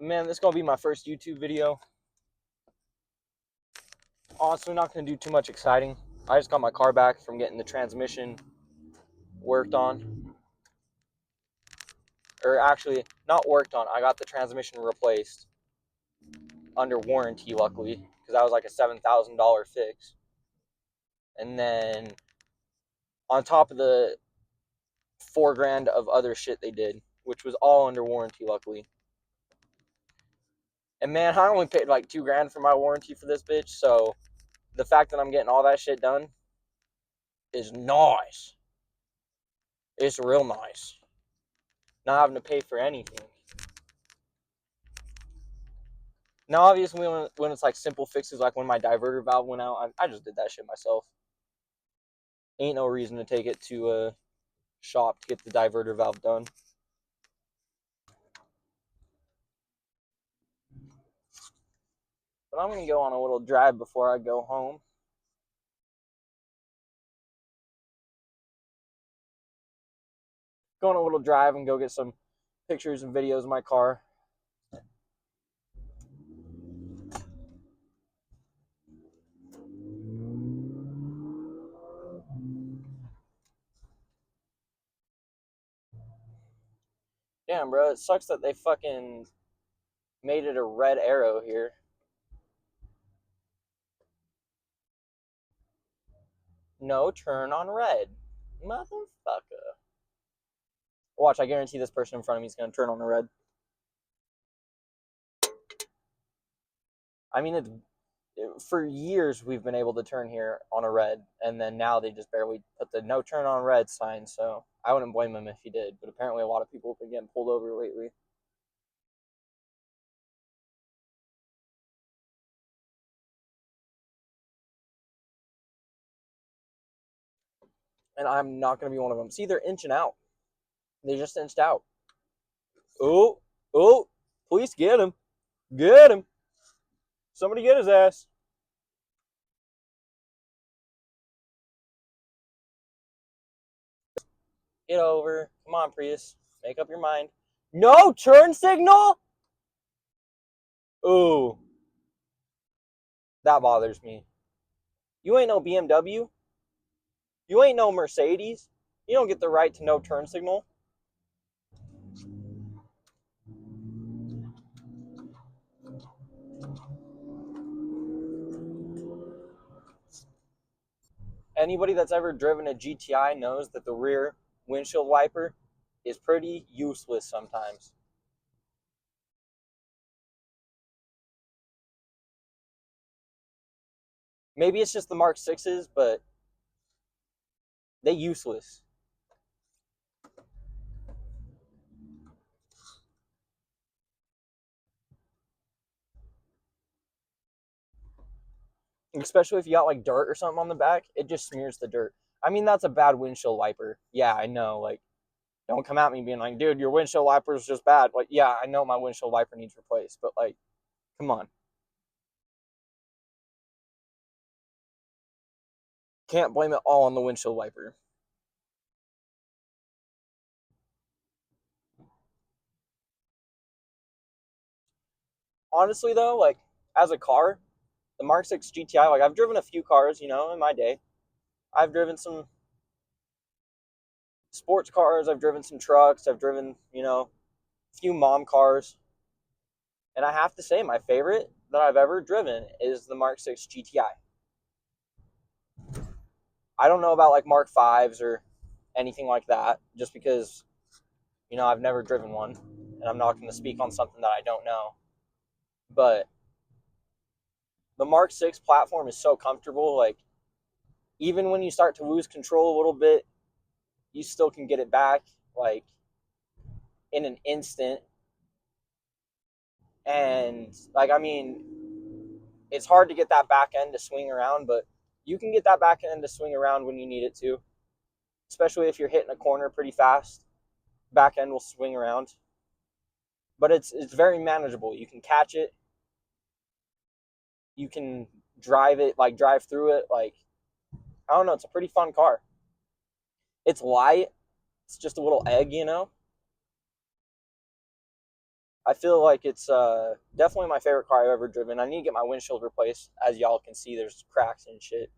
Man, this is going to be my first YouTube video. Honestly, not going to do too much exciting. I just got my car back from getting the transmission worked on. Or actually, not worked on. I got the transmission replaced under warranty, luckily, because that was like a $7,000 fix. And then on top of the $4,000 of other shit they did, which was all under warranty, luckily. And man, I only paid like $2,000 for my warranty for this bitch, so the fact that I'm getting all that shit done is nice. It's real nice. Not having to pay for anything. Now, obviously, when it's like simple fixes, like when my diverter valve went out, I just did that shit myself. Ain't no reason to take it to a shop to get the diverter valve done. But I'm going to go on a little drive before I go home. Go on a little drive and go get some pictures and videos of my car. Damn, bro, it sucks that they fucking made it a red arrow here. No turn on red. Motherfucker. Watch, I guarantee this person in front of me is going to turn on the red. I mean, for years we've been able to turn here on a red, and then now they just barely put the no turn on red sign, so I wouldn't blame him if he did, but apparently a lot of people have been getting pulled over lately. And I'm not going to be one of them. See, they're inching out. They just inched out. Oh, police get him. Get him. Somebody get his ass. Get over. Come on, Prius. Make up your mind. No turn signal? Ooh. That bothers me. You ain't no BMW. You ain't no Mercedes. You don't get the right to no turn signal. Anybody that's ever driven a GTI knows that the rear windshield wiper is pretty useless sometimes. Maybe it's just the Mark 6s, but they useless. Especially if you got like dirt or something on the back, it just smears the dirt. I mean, that's a bad windshield wiper. Yeah, I know. Like, don't come at me being like, dude, your windshield wiper is just bad. Like, yeah, I know my windshield wiper needs replaced, but like, come on. Can't blame it all on the windshield wiper. Honestly, though, like, as a car, the Mark 6 GTI, like, I've driven a few cars, in my day. I've driven some sports cars, I've driven some trucks, I've driven, a few mom cars. And I have to say, my favorite that I've ever driven is the Mark 6 GTI. I don't know about like Mark 5s or anything like that, just because, I've never driven one, and I'm not going to speak on something that I don't know. But the Mark 6 platform is so comfortable, like, even when you start to lose control a little bit, you still can get it back, like, in an instant. And, like, I mean, it's hard to get that back end to swing around, but you can get that back end to swing around when you need it to, especially if you're hitting a corner pretty fast. Back end will swing around. But it's very manageable. You can catch it. You can drive it, like drive through it. Like, I don't know, it's a pretty fun car. It's light. It's just a little egg. I feel like it's definitely my favorite car I've ever driven. I need to get my windshield replaced. As y'all can see, there's cracks and shit.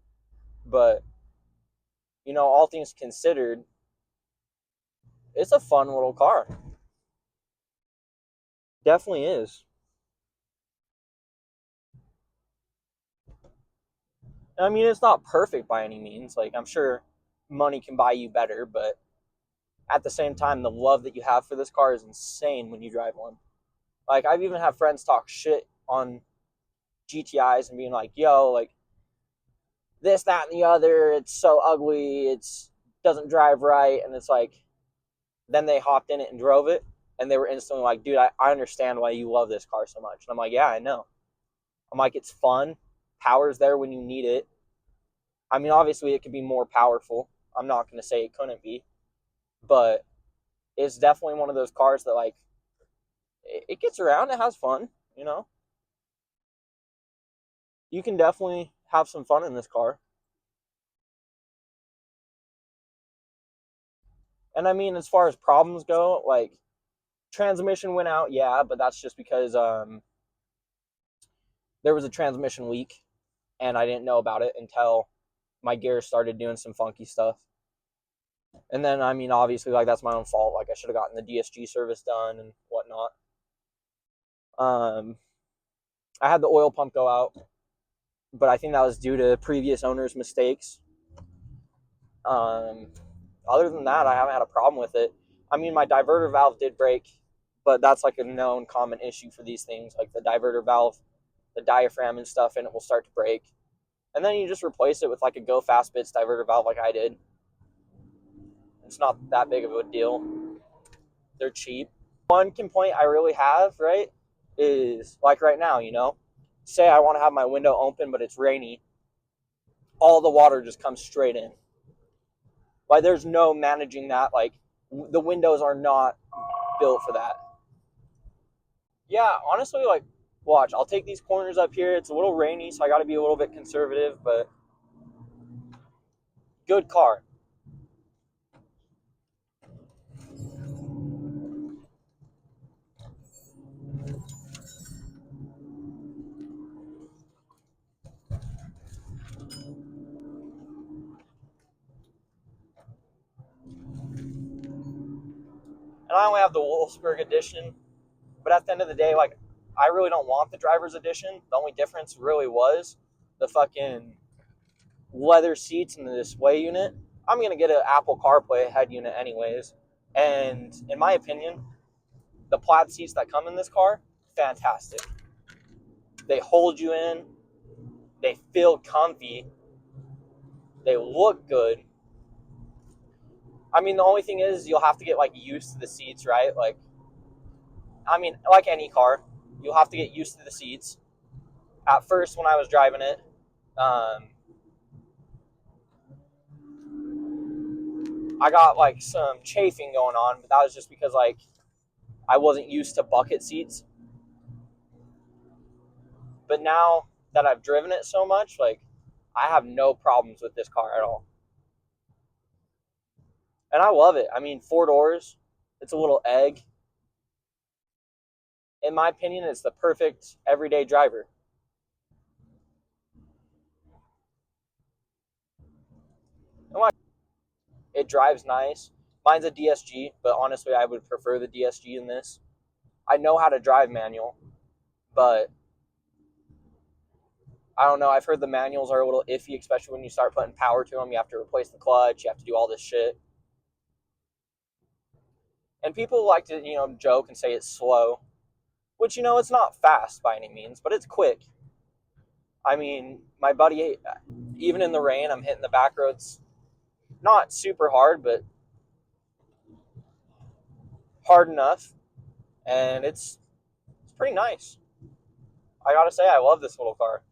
But, all things considered, it's a fun little car. Definitely is. I mean, it's not perfect by any means. Like, I'm sure money can buy you better, but at the same time, the love that you have for this car is insane when you drive one. Like, I've even had friends talk shit on GTIs and being like, yo, like, this, that, and the other, it's so ugly, it's doesn't drive right. And it's like, then they hopped in it and drove it, and they were instantly like, dude, I understand why you love this car so much. And I'm like, yeah, I know. I'm like, it's fun. Power's there when you need it. I mean, obviously, it could be more powerful. I'm not going to say it couldn't be, but it's definitely one of those cars that, like, it gets around. It has fun, you know? You can definitely have some fun in this car. And I mean, as far as problems go, like, transmission went out, yeah, but that's just because there was a transmission leak, and I didn't know about it until my gears started doing some funky stuff. And then, I mean, obviously, like, that's my own fault. Like, I should have gotten the DSG service done and whatnot. I had the oil pump go out, but I think that was due to previous owners' mistakes. Um, Other than that, I haven't had a problem with it. I mean, my diverter valve did break, but that's like a known common issue for these things. Like the diverter valve, the diaphragm and stuff, and it will start to break. And then you just replace it with like a Go Fast Bits diverter valve, like I did. It's not that big of a deal. They're cheap. One complaint I really have, right, is like right now, say I want to have my window open, but it's rainy. All the water just comes straight in. Like, there's no managing that. Like, the windows are not built for that. Yeah, honestly, like, watch. I'll take these corners up here. It's a little rainy, so I got to be a little bit conservative, but good car. And I only have the Wolfsburg edition, but at the end of the day, like, I really don't want the driver's edition. The only difference really was the fucking leather seats and the display unit. I'm going to get an Apple CarPlay head unit anyways. And in my opinion, the plaid seats that come in this car, fantastic. They hold you in. They feel comfy. They look good. I mean, the only thing is you'll have to get, like, used to the seats, right? Like, I mean, like any car, you'll have to get used to the seats. At first, when I was driving it, I got, like, some chafing going on, but that was just because, like, I wasn't used to bucket seats. But now that I've driven it so much, like, I have no problems with this car at all. And I love it. I mean, 4 doors. It's a little egg. In my opinion, it's the perfect everyday driver. It drives nice. Mine's a DSG, but honestly, I would prefer the DSG in this. I know how to drive manual, but I don't know. I've heard the manuals are a little iffy, especially when you start putting power to them. You have to replace the clutch. You have to do all this shit. And people like to, joke and say it's slow, which, it's not fast by any means, but it's quick. I mean, my buddy, even in the rain, I'm hitting the back roads not super hard, but hard enough. And it's pretty nice. I gotta say, I love this little car.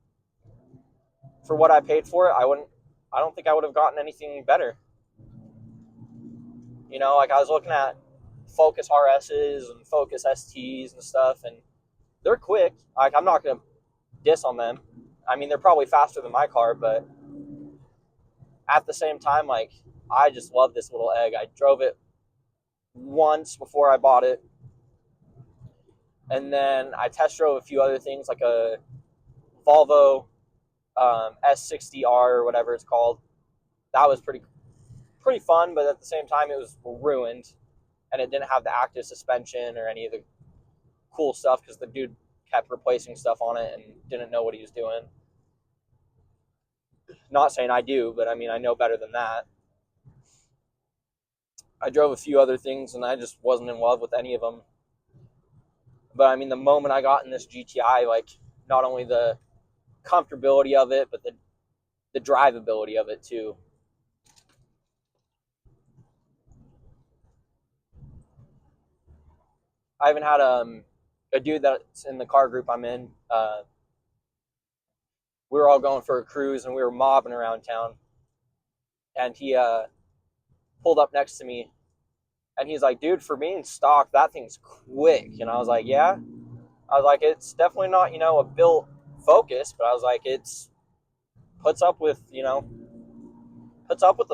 For what I paid for it, I don't think I would have gotten anything better. Like, I was looking at Focus RSs and Focus STs and stuff, and they're quick. Like, I'm not gonna diss on them. I mean, they're probably faster than my car, but at the same time, like, I just love this little egg. I drove it once before I bought it, And then I test drove a few other things, like a Volvo S60R or whatever it's called. That was pretty fun, but at the same time, it was ruined, and it didn't have the active suspension or any of the cool stuff because the dude kept replacing stuff on it and didn't know what he was doing. Not saying I do, but I mean, I know better than that. I drove a few other things, and I just wasn't in love with any of them. But I mean, the moment I got in this GTI, like, not only the comfortability of it, but the drivability of it too. I even had a dude that's in the car group I'm in. We were all going for a cruise, and we were mobbing around town. And he pulled up next to me, and he's like, "Dude, for being stock, that thing's quick." And I was like, "Yeah." I was like, "It's definitely not, a built Focus, but I was like, it's puts up with the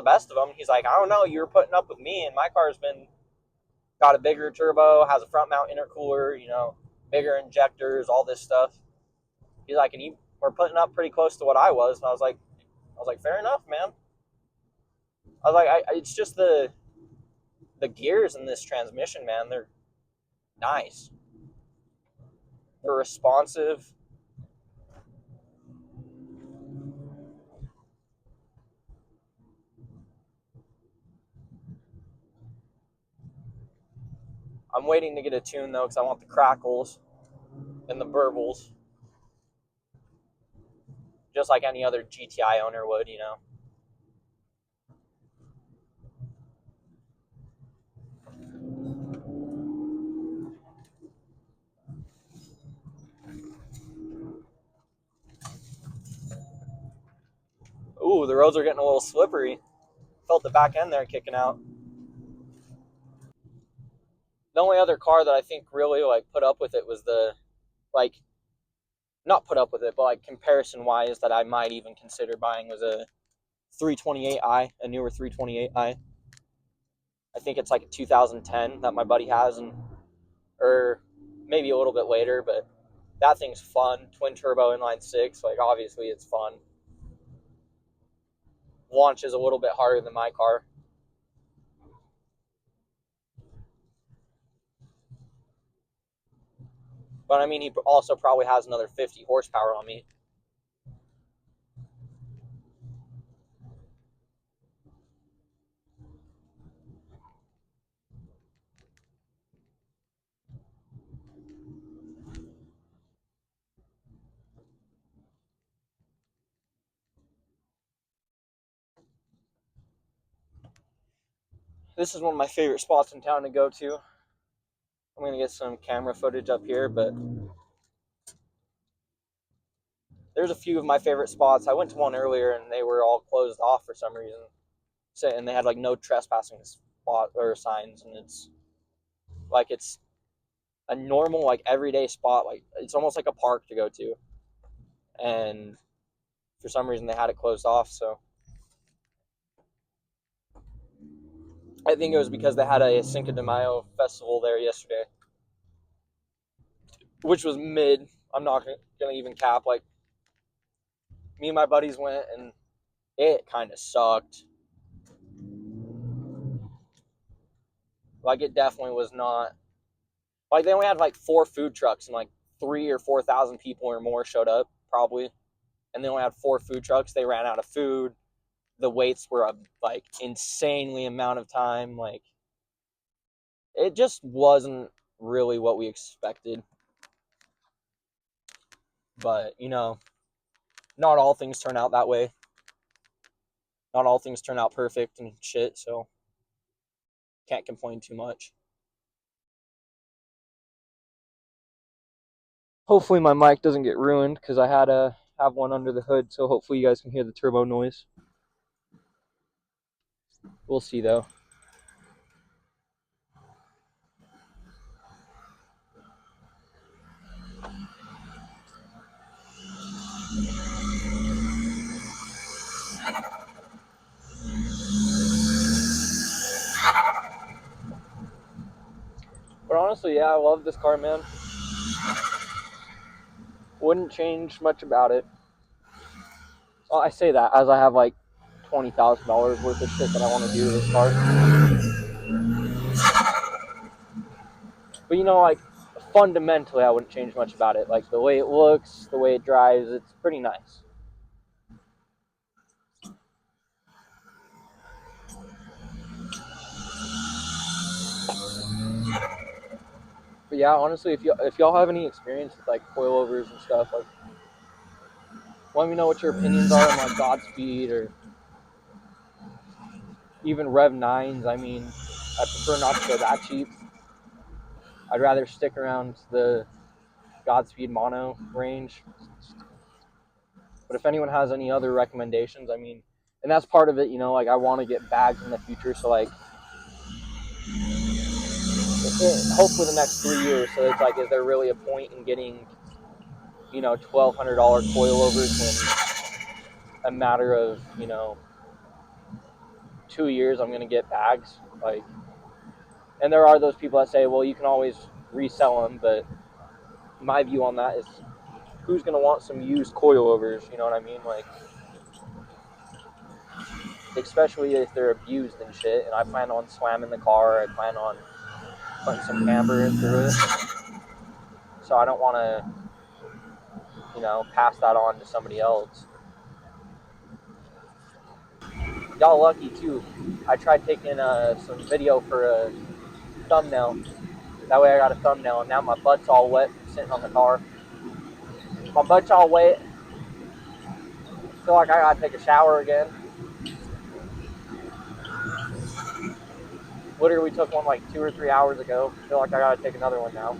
best of them." He's like, "I don't know, you were putting up with me, and my car's got a bigger turbo, has a front mount intercooler, bigger injectors, all this stuff." He's like, "And you were putting up pretty close to what I was." And I was like, "Fair enough, man." I was like, it's just the gears in this transmission, man. They're nice. They're responsive. I'm waiting to get a tune though, because I want the crackles and the burbles, just like any other GTI owner would, Ooh, the roads are getting a little slippery. Felt the back end there kicking out. The only other car that I think really put up with it was like not put up with it, but comparison wise that I might even consider buying was a 328i, a newer 328i. I think it's like a 2010 that my buddy has, or maybe a little bit later, but that thing's fun. Twin turbo inline six, obviously it's fun. Launches a little bit harder than my car. But I mean, he also probably has another 50 horsepower on me. This is one of my favorite spots in town to go to. I'm going to get some camera footage up here, but there's a few of my favorite spots. I went to one earlier, and they were all closed off for some reason. And they had no trespassing spot or signs, and it's a normal everyday spot. It's almost like a park to go to, and for some reason they had it closed off. So I think it was because they had a Cinco de Mayo festival there yesterday, which was mid. I'm not gonna even cap. Me and my buddies went, and it kind of sucked. It definitely was not. They only had 4 food trucks, and 3,000 or 4,000 people or more showed up probably, and they only had 4 food trucks. They ran out of food. The waits were insanely amount of time. It just wasn't really what we expected. But not all things turn out that way. Not all things turn out perfect and shit, so can't complain too much. Hopefully my mic doesn't get ruined, because I had to have one under the hood, so hopefully you guys can hear the turbo noise. We'll see though. But honestly, yeah, I love this car, man. Wouldn't change much about it. Well, I say that as I have like $20,000 worth of shit that I want to do to this car. But you know, like fundamentally, I wouldn't change much about it. Like the way it looks, the way it drives, it's pretty nice. But yeah, honestly, if y'all have any experience with like coilovers and stuff, like let me know what your opinions are on like Godspeed or even Rev 9s. I mean, I prefer not to go that cheap. I'd rather stick around the Godspeed mono range. But if anyone has any other recommendations, I mean, and that's part of it, you know, like I want to get bags in the future, so like hopefully the next 3 years. So it's like, is there really a point in getting, you know, $1,200 coilovers when a matter of, you know, 2 years I'm gonna get bags? Like, and there are those people that say, well, you can always resell them, but my view on that is, who's gonna want some used coilovers? You know what I mean? Like, especially if they're abused and shit. And I plan on slamming the car. I plan on putting some camber through it. So I don't want to, you know, pass that on to somebody else. Y'all lucky too. I tried taking some video for a thumbnail. That way I got a thumbnail, and now my butt's all wet from sitting on the car. My butt's all wet. I feel like I gotta take a shower again. Literally, we took one like 2 or 3 hours ago. I feel like I gotta take another one now.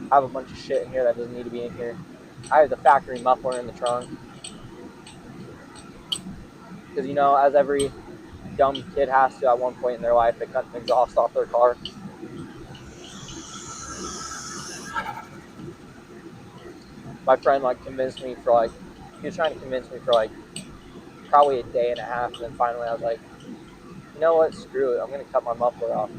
I have a bunch of shit in here that doesn't need to be in here. I have the factory muffler in the trunk. Because, you know, as every dumb kid has to at one point in their life, they cut the exhaust off their car. My friend, like, convinced me for, like, he was trying to convince me for, like, probably a day and a half. And then finally I was like, you know what? Screw it. I'm going to cut my muffler off.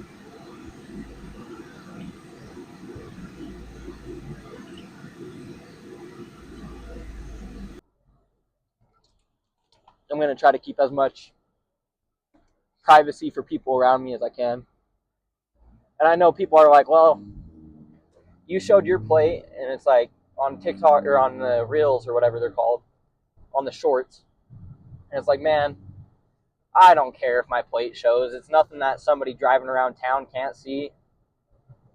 I'm going to try to keep as much privacy for people around me as I can. And I know people are like, well, you showed your plate, and it's like on TikTok or on the Reels or whatever they're called, on the shorts. And it's like, man, I don't care if my plate shows. It's nothing that somebody driving around town can't see.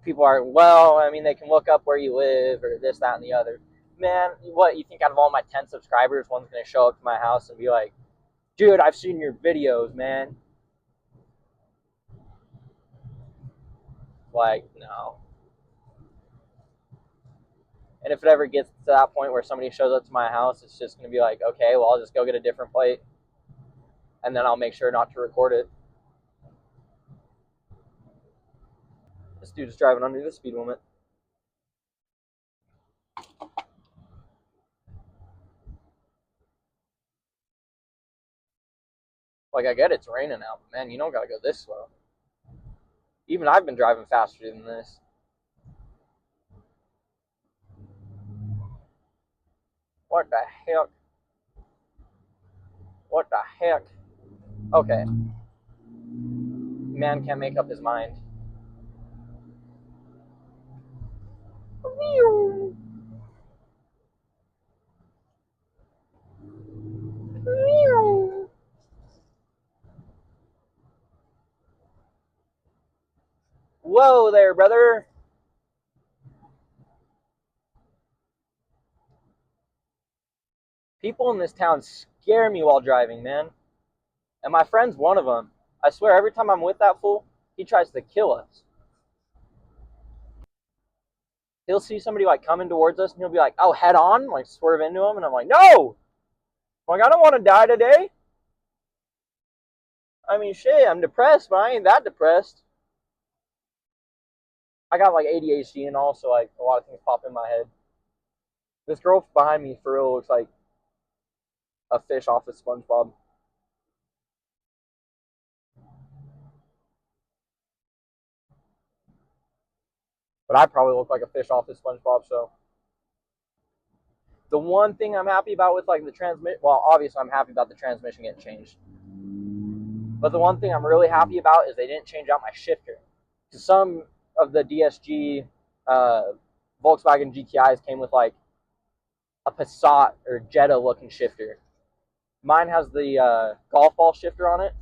People are, well, I mean, they can look up where you live or this, that, and the other. Man, what, you think out of all my 10 subscribers, one's going to show up to my house and be like, dude, I've seen your videos, man. Like, no. And if it ever gets to that point where somebody shows up to my house, it's just going to be like, okay, well, I'll just go get a different plate. And then I'll make sure not to record it. This dude is driving under the speed limit. Like, I get it's raining out, but man, you don't got to go this slow. Even I've been driving faster than this. What the heck? What the heck? Okay. Man can't make up his mind. Whoa there, brother. People in this town scare me while driving, man. And my friend's one of them. I swear, every time I'm with that fool, he tries to kill us. He'll see somebody like coming towards us, and he'll be like, "Oh, head on!" Like swerve into him, and I'm like, "No!" I'm like, I don't want to die today. I mean, shit, I'm depressed, but I ain't that depressed. I got like ADHD and also like a lot of things pop in my head. This girl behind me for real looks like a fish off of SpongeBob. But I probably look like a fish off of SpongeBob, so the one thing I'm happy about with like the transmit, well, obviously I'm happy about the transmission getting changed. But the one thing I'm really happy about is they didn't change out my shifter. Some of the DSG uh, Volkswagen GTIs came with like a Passat or Jetta looking shifter. Mine has the golf ball shifter on it,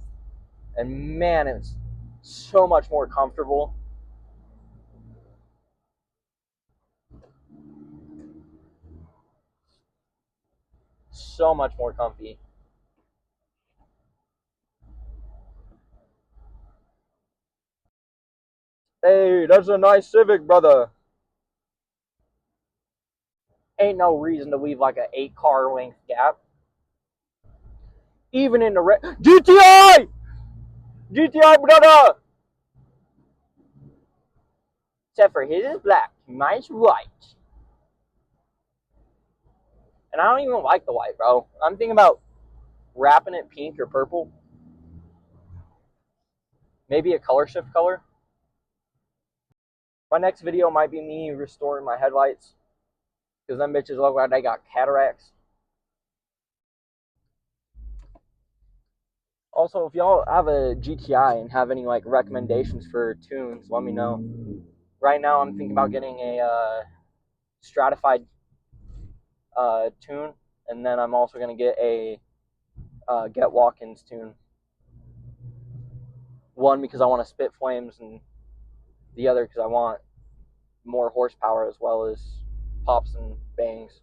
and man, it's so much more comfortable. So much more comfy. Hey, that's a nice Civic, brother. Ain't no reason to leave like an 8 car length gap. Even in the GTI, brother. Except for his is black, mine's white. And I don't even like the white, bro. I'm thinking about wrapping it pink or purple. Maybe a color shift color. My next video might be me restoring my headlights, because them bitches look like they got cataracts. Also, if y'all have a GTI and have any like recommendations for tunes, let me know. Right now, I'm thinking about getting a stratified tune, and then I'm also gonna get a Get Watkins tune. One because I want to spit flames, and the other because I want more horsepower as well as pops and bangs.